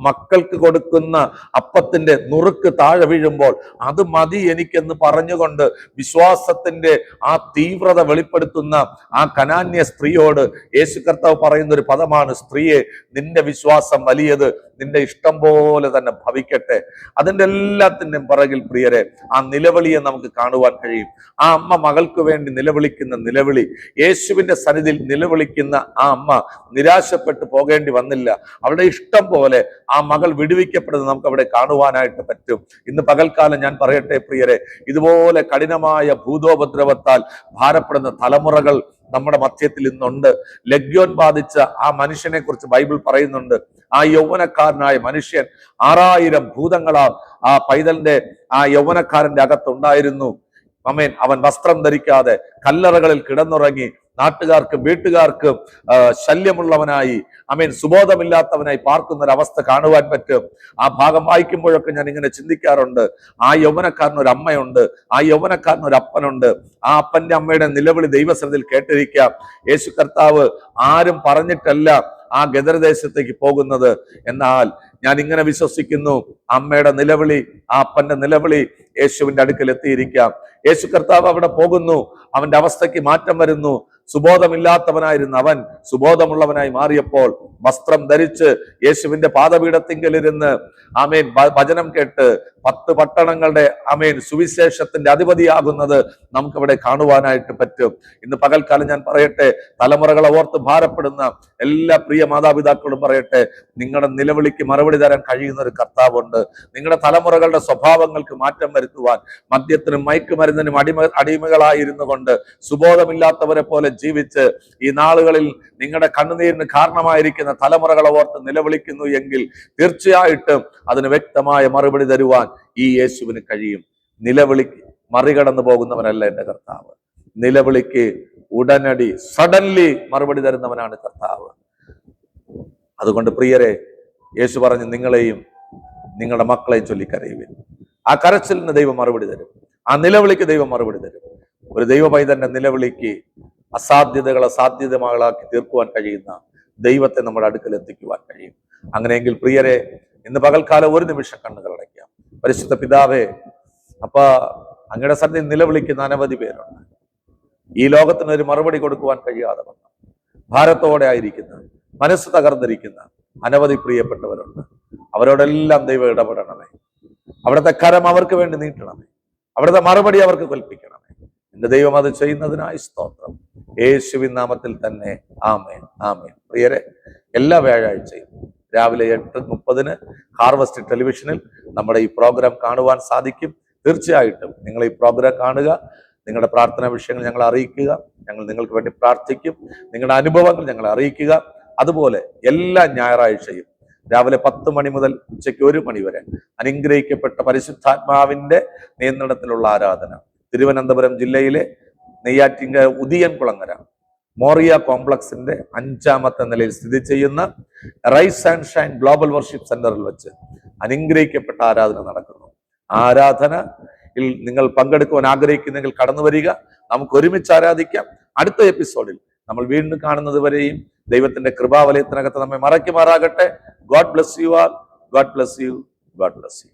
മക്കൾക്ക് കൊടുക്കുന്ന അപ്പത്തിന്റെ നുറുക്ക് താഴെ വീഴുമ്പോൾ അത് മതി എനിക്കെന്ന് പറഞ്ഞുകൊണ്ട് വിശ്വാസത്തിന്റെ ആ തീവ്രത വെളിപ്പെടുത്തുന്ന ആ കനാന്യ സ്ത്രീയോട് യേശു കർത്താവ് പറയുന്ന ഒരു പദമാണ്, സ്ത്രീയെ, നിന്റെ വിശ്വാസം വലിയത്, നിന്റെ ഇഷ്ടം പോലെ തന്നെ ഭവിക്കട്ടെ. അതിൻ്റെ എല്ലാത്തിൻ്റെയും പിറകിൽ പ്രിയരെ ആ നിലവിളിയെ നമുക്ക് കാണുവാൻ കഴിയും. ആ അമ്മ മകൾക്ക് വേണ്ടി നിലവിളിക്കുന്ന നിലവിളി, യേശുവിന്റെ സന്നിധിയിൽ നിലവിളിക്കുന്ന ആ അമ്മ നിരാശപ്പെട്ടു പോകേണ്ടി വന്നില്ല. അവളുടെ ഇഷ്ടം പോലെ ആ മകൾ വിടുവിക്കപ്പെടുന്നത് നമുക്ക് അവിടെ കാണുവാനായിട്ട് പറ്റും. ഇന്ന് പകൽക്കാലം ഞാൻ പറയട്ടെ പ്രിയരെ, ഇതുപോലെ കഠിനമായ ഭൂതോപദ്രവത്താൽ ഭാരപ്പെടുന്ന തലമുറകൾ നമ്മുടെ മധ്യത്തിൽ ഇന്നുണ്ട്. ലഗ്യോൻ ബാധിച്ച ആ മനുഷ്യനെ കുറിച്ച് ബൈബിൾ പറയുന്നുണ്ട്. ആ യൗവനക്കാരനായ മനുഷ്യൻ 6000 ഭൂതങ്ങളാൽ ആ പൈതലിന്റെ ആ യൗവനക്കാരന്റെ അകത്തുണ്ടായിരുന്നു. ആമേൻ. അവൻ വസ്ത്രം ധരിക്കാതെ കല്ലറകളിൽ കിടന്നുറങ്ങി, നാട്ടുകാർക്കും വീട്ടുകാർക്കും ശല്യമുള്ളവനായി, ആമേൻ, സുബോധമില്ലാത്തവനായി പാർക്കുന്ന ഒരു അവസ്ഥ കാണുവാൻ പറ്റും. ആ ഭാഗം വായിക്കുമ്പോഴൊക്കെ ഞാൻ ഇങ്ങനെ ചിന്തിക്കാറുണ്ട്. ആ യൗവനക്കാരന് ഒരു അമ്മയുണ്ട്, ആ യൗവനക്കാരന് ഒരു അപ്പനുണ്ട്. ആ അപ്പന്റെ അമ്മയുടെ നിലവിളി ദൈവസന്നിധിയിൽ കേട്ടിരിക്കാം. യേശു കർത്താവ് ആരും പറഞ്ഞിട്ടല്ല ആ ഗദരദേശത്തേക്ക് പോകുന്നത്. എന്നാൽ ഞാൻ ഇങ്ങനെ വിശ്വസിക്കുന്നു, അമ്മയുടെ നിലവിളി, ആ അപ്പന്റെ നിലവിളി യേശുവിന്റെ അടുക്കൽ എത്തിയിരിക്കാം. യേശു കർത്താവ് അവിടെ പോകുന്നു, അവന്റെ അവസ്ഥയ്ക്ക് മാറ്റം വരുന്നു. സുബോധമില്ലാത്തവനായിരുന്ന അവൻ സുബോധമുള്ളവനായി മാറിയപ്പോൾ വസ്ത്രം ധരിച്ച് യേശുവിന്റെ പാദപീഠത്തിങ്കലിരുന്ന് ആമേൻ വചനം കേട്ട് 10 പട്ടണങ്ങളുടെ ആമേൻ സുവിശേഷത്തിന്റെ അധിപതിയാകുന്നത് നമുക്കവിടെ കാണുവാനായിട്ട് പറ്റും. ഇന്ന് പകൽക്കാലം ഞാൻ പറയട്ടെ, തലമുറകളെ ഓർത്ത് ഭാരപ്പെടുന്ന എല്ലാ പ്രിയ മാതാപിതാക്കളോടും പറയട്ടെ, നിങ്ങളുടെ നിലവിളിക്ക് മറുപടി തരാൻ കഴിയുന്ന ഒരു കർത്താവുണ്ട്. നിങ്ങളുടെ തലമുറകളുടെ സ്വഭാവങ്ങൾക്ക് മാറ്റം വരുത്തുവാൻ, മദ്യത്തിനും മയക്കുമരുന്നിനും അടിമകളായിരുന്നു കൊണ്ട് സുബോധമില്ലാത്തവരെ പോലെ ജീവിച്ച് ഈ നാളുകളിൽ നിങ്ങളുടെ കണ്ണുനീരിന് കാരണമായിരിക്കുന്ന തലമുറകളെ ഓർത്ത് നിലവിളിക്കുന്നു എങ്കിൽ തീർച്ചയായിട്ടും അതിന് വ്യക്തമായ മറുപടി തരുവാൻ ഈ യേശുവിന് കഴിയും. നിലവിളിക്ക് മറികടന്നു പോകുന്നവനല്ല എൻ്റെ കർത്താവ്. നിലവിളിക്ക് ഉടനടി സഡൻലി മറുപടി തരുന്നവനാണ് കർത്താവ്. അതുകൊണ്ട് പ്രിയരെ, യേശു പറഞ്ഞു, നിങ്ങളെയും നിങ്ങളുടെ മക്കളെയും ചൊല്ലിക്കരയുവിൻ. ആ കരച്ചിലിന് ദൈവം മറുപടി തരും. ആ നിലവിളിക്ക് ദൈവം മറുപടി തരും. ഒരു ദൈവ പൈതന്റെ നിലവിളിക്ക് അസാധ്യതകളെ സാധ്യതകളാക്കി തീർക്കുവാൻ കഴിയുന്ന ദൈവത്തെ നമ്മുടെ അടുക്കൽ എത്തിക്കുവാൻ കഴിയും. അങ്ങനെയെങ്കിൽ പ്രിയരെ, ഇന്ന് പകൽക്കാലം ഒരു നിമിഷം കണ്ണുകൾ അടയ്ക്കാം. പരിശുദ്ധ പിതാവേ, അപ്പൊ അങ്ങയുടെ സന്നിധിയിൽ നിലവിളിക്കുന്ന അനവധി പേരുണ്ട്. ഈ ലോകത്തിന് ഒരു മറുപടി കൊടുക്കുവാൻ കഴിയാതെ വന്ന, ഭാരത്തോടെ ആയിരിക്കുന്ന, മനസ്സ് തകർന്നിരിക്കുന്ന അനവധി പ്രിയപ്പെട്ടവരുണ്ട്. അവരോടെല്ലാം ദൈവം ഇടപെടണമേ. അവിടുത്തെ കരം അവർക്ക് വേണ്ടി നീട്ടണമേ. അവിടുത്തെ മറുപടി അവർക്ക് കൽപ്പിക്കണമേ. എന്റെ ദൈവം അത് ചെയ്യുന്നതിനായി സ്തോത്രം. യേശുവിൻ നാമത്തിൽ തന്നെ ആമേൻ, ആമേൻ. പ്രിയരെ, എല്ലാ വ്യാഴാഴ്ചയും രാവിലെ 8:30 ഹാർവസ്റ്റ് ടെലിവിഷനിൽ നമ്മുടെ ഈ പ്രോഗ്രാം കാണുവാൻ സാധിക്കും. തീർച്ചയായിട്ടും നിങ്ങൾ ഈ പ്രോഗ്രാം കാണുക. നിങ്ങളുടെ പ്രാർത്ഥനാ വിഷയങ്ങൾ ഞങ്ങളെ അറിയിക്കുക. ഞങ്ങൾ നിങ്ങൾക്ക് വേണ്ടി പ്രാർത്ഥിക്കും. നിങ്ങളുടെ അനുഭവങ്ങൾ ഞങ്ങളെ അറിയിക്കുക. അതുപോലെ എല്ലാ ഞായറാഴ്ചയും രാവിലെ 10 മണി മുതൽ ഉച്ചയ്ക്ക് 1 മണി വരെ അനുഗ്രഹിക്കപ്പെട്ട പരിശുദ്ധാത്മാവിന്റെ നിയന്ത്രണത്തിലുള്ള ആരാധന തിരുവനന്തപുരം ജില്ലയിലെ നെയ്യാറ്റിൻകര ഉദിയൻ കുളങ്ങര മോറിയ കോംപ്ലക്സിന്റെ 5ാമത്തെ നിലയിൽ സ്ഥിതി ചെയ്യുന്ന rise and shine global worship സെന്ററിൽ വെച്ച് അനുഗ്രഹിക്കപ്പെട്ട ആരാധന നടക്കുന്നു. ആരാധനയിൽ നിങ്ങൾ പങ്കെടുക്കുവാൻ ആഗ്രഹിക്കുന്നെങ്കിൽ കടന്നു വരിക. നമുക്ക് ഒരുമിച്ച് ആരാധിക്കാം. അടുത്ത എപ്പിസോഡിൽ നമ്മൾ വീണ്ടും കാണുന്നത് വരെയും ദൈവത്തിന്റെ കൃപാവലയത്തിനകത്ത് നമ്മെ മറയ്ക്കുമാറാകട്ടെ. God bless you all. God bless you. God bless U.